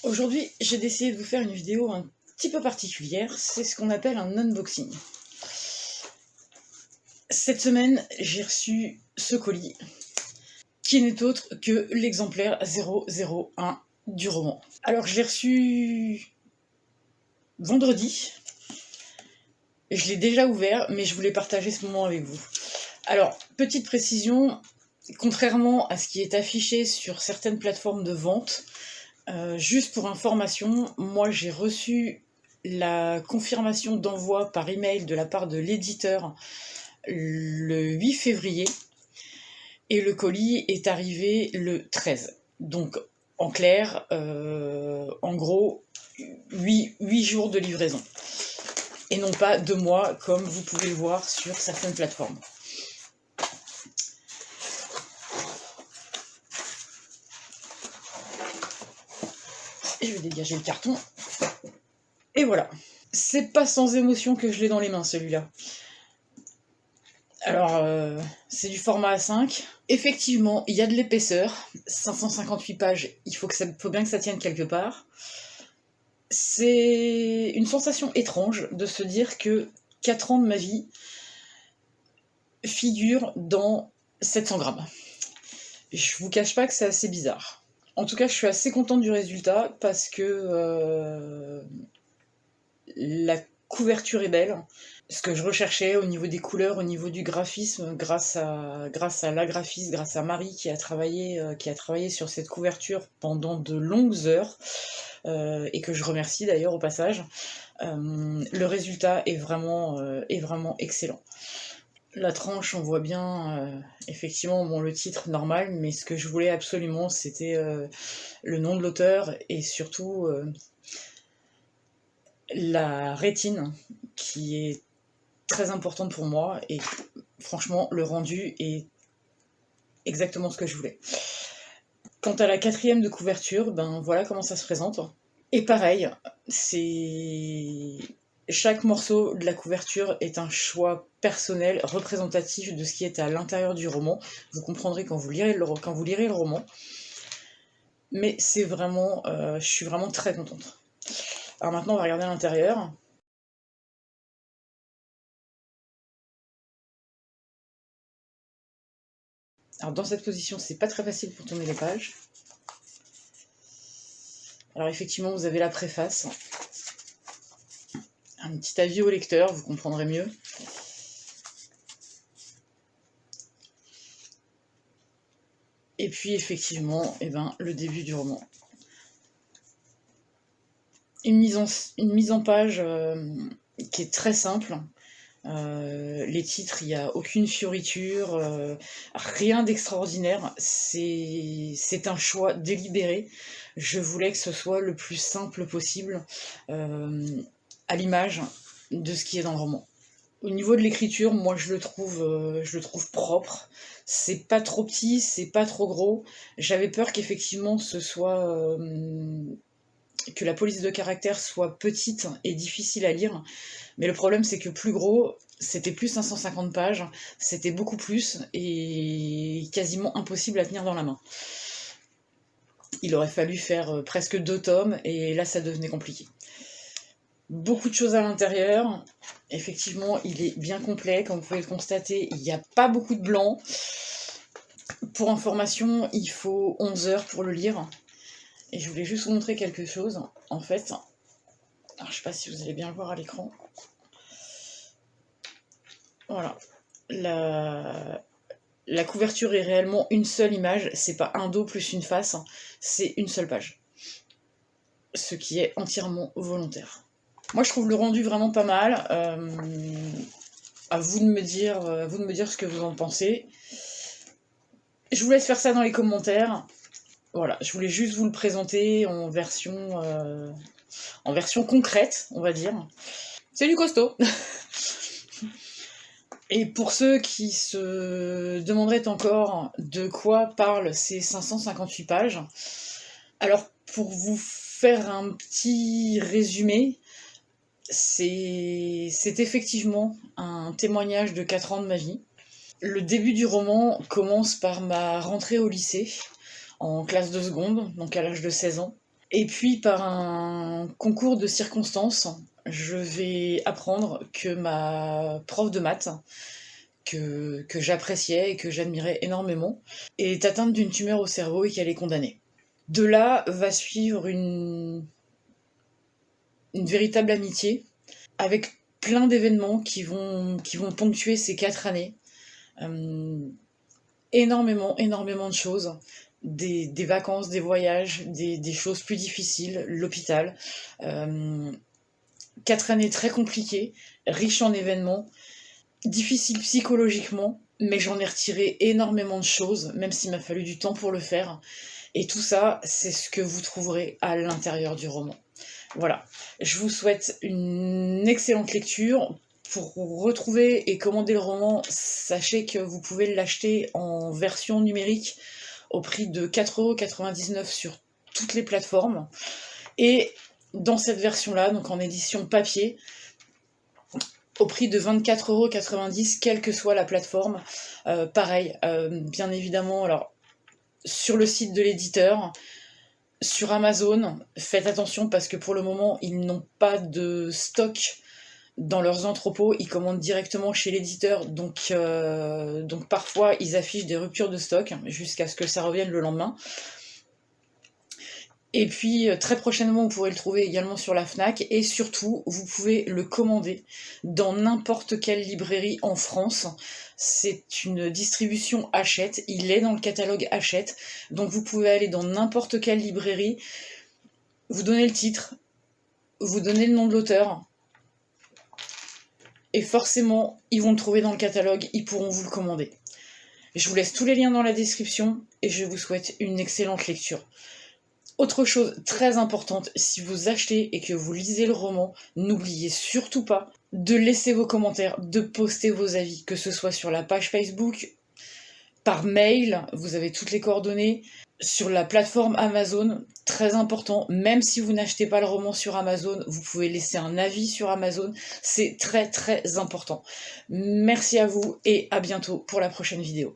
Aujourd'hui, j'ai décidé de vous faire une vidéo un petit peu particulière, c'est ce qu'on appelle un unboxing. Cette semaine, j'ai reçu ce colis, qui n'est autre que l'exemplaire 001 du roman. Alors, je l'ai reçu vendredi, je l'ai déjà ouvert, mais je voulais partager ce moment avec vous. Alors, petite précision, contrairement à ce qui est affiché sur certaines plateformes de vente, juste pour information, moi j'ai reçu la confirmation d'envoi par email de la part de l'éditeur le 8 février et le colis est arrivé le 13. Donc en clair, en gros, 8 jours de livraison. Et non pas 2 mois comme vous pouvez le voir sur certaines plateformes. Et je vais dégager le carton. Et voilà. C'est pas sans émotion que je l'ai dans les mains, celui-là. Alors, c'est du format A5. Effectivement, il y a de l'épaisseur. 558 pages, faut bien que ça tienne quelque part. C'est une sensation étrange de se dire que 4 ans de ma vie figurent dans 700 grammes. Je vous cache pas que c'est assez bizarre. En tout cas, je suis assez contente du résultat parce que la couverture est belle. Ce que je recherchais au niveau des couleurs, au niveau du graphisme, grâce à la graphiste, grâce à Marie qui a travaillé sur cette couverture pendant de longues heures, et que je remercie d'ailleurs au passage. Le résultat est vraiment excellent. La tranche, on voit bien, effectivement, bon, le titre normal, mais ce que je voulais absolument, c'était le nom de l'auteur et surtout la rétine qui est très importante pour moi et franchement le rendu est exactement ce que je voulais. Quant à la 4e de couverture, ben voilà comment ça se présente. Et pareil, chaque morceau de la couverture est un choix personnel, représentatif de ce qui est à l'intérieur du roman. Vous comprendrez quand vous lirez le roman. Mais c'est vraiment, je suis vraiment très contente. Alors maintenant, on va regarder à l'intérieur. Alors dans cette position, c'est pas très facile pour tourner les pages. Alors effectivement, vous avez la préface. Un petit avis au lecteur, vous comprendrez mieux. Et puis effectivement, le début du roman. Une mise en page qui est très simple. Les titres, il n'y a aucune fioriture, rien d'extraordinaire. C'est un choix délibéré. Je voulais que ce soit le plus simple possible, à l'image de ce qui est dans le roman. Au niveau de l'écriture, moi je le trouve propre. C'est pas trop petit, c'est pas trop gros. J'avais peur qu'effectivement ce soit que la police de caractère soit petite et difficile à lire. Mais le problème, c'est que plus gros, c'était plus 550 pages, c'était beaucoup plus et quasiment impossible à tenir dans la main. Il aurait fallu faire presque 2 tomes et là, ça devenait compliqué. Beaucoup de choses à l'intérieur. Effectivement, il est bien complet, comme vous pouvez le constater. Il n'y a pas beaucoup de blanc. Pour information, il faut 11 heures pour le lire. Et je voulais juste vous montrer quelque chose, en fait. Alors, je ne sais pas si vous allez bien le voir à l'écran. Voilà. La couverture est réellement une seule image. C'est pas un dos plus une face. C'est une seule page. Ce qui est entièrement volontaire. Moi, je trouve le rendu vraiment pas mal. À vous de me dire ce que vous en pensez. Je vous laisse faire ça dans les commentaires. Voilà, je voulais juste vous le présenter en version concrète, on va dire. C'est du costaud. Et pour ceux qui se demanderaient encore de quoi parlent ces 558 pages, alors pour vous faire un petit résumé, c'est effectivement un témoignage de 4 ans de ma vie. Le début du roman commence par ma rentrée au lycée, en classe de seconde, donc à l'âge de 16 ans. Et puis par un concours de circonstances, je vais apprendre que ma prof de maths, que j'appréciais et que j'admirais énormément, est atteinte d'une tumeur au cerveau et qu'elle est condamnée. De là va suivre une véritable amitié, avec plein d'événements qui vont ponctuer ces 4 années. Énormément, énormément de choses. Des vacances, des voyages, des choses plus difficiles, l'hôpital. 4 années très compliquées, riches en événements, difficiles psychologiquement, mais j'en ai retiré énormément de choses, même s'il m'a fallu du temps pour le faire. Et tout ça, c'est ce que vous trouverez à l'intérieur du roman. Voilà, je vous souhaite une excellente lecture. Pour retrouver et commander le roman, sachez que vous pouvez l'acheter en version numérique au prix de 4,99 € sur toutes les plateformes. Et dans cette version-là, donc en édition papier, au prix de 24,90 €, quelle que soit la plateforme. Pareil, bien évidemment, alors sur le site de l'éditeur, sur Amazon, faites attention parce que pour le moment, ils n'ont pas de stock dans leurs entrepôts, ils commandent directement chez l'éditeur, donc parfois ils affichent des ruptures de stock jusqu'à ce que ça revienne le lendemain. Et puis très prochainement, vous pourrez le trouver également sur la Fnac, et surtout, vous pouvez le commander dans n'importe quelle librairie en France. C'est une distribution Hachette, il est dans le catalogue Hachette, donc vous pouvez aller dans n'importe quelle librairie, vous donnez le titre, vous donnez le nom de l'auteur, et forcément, ils vont le trouver dans le catalogue, ils pourront vous le commander. Je vous laisse tous les liens dans la description, et je vous souhaite une excellente lecture. Autre chose très importante, si vous achetez et que vous lisez le roman, n'oubliez surtout pas de laisser vos commentaires, de poster vos avis, que ce soit sur la page Facebook, par mail, vous avez toutes les coordonnées, sur la plateforme Amazon, très important, même si vous n'achetez pas le roman sur Amazon, vous pouvez laisser un avis sur Amazon, c'est très très important. Merci à vous et à bientôt pour la prochaine vidéo.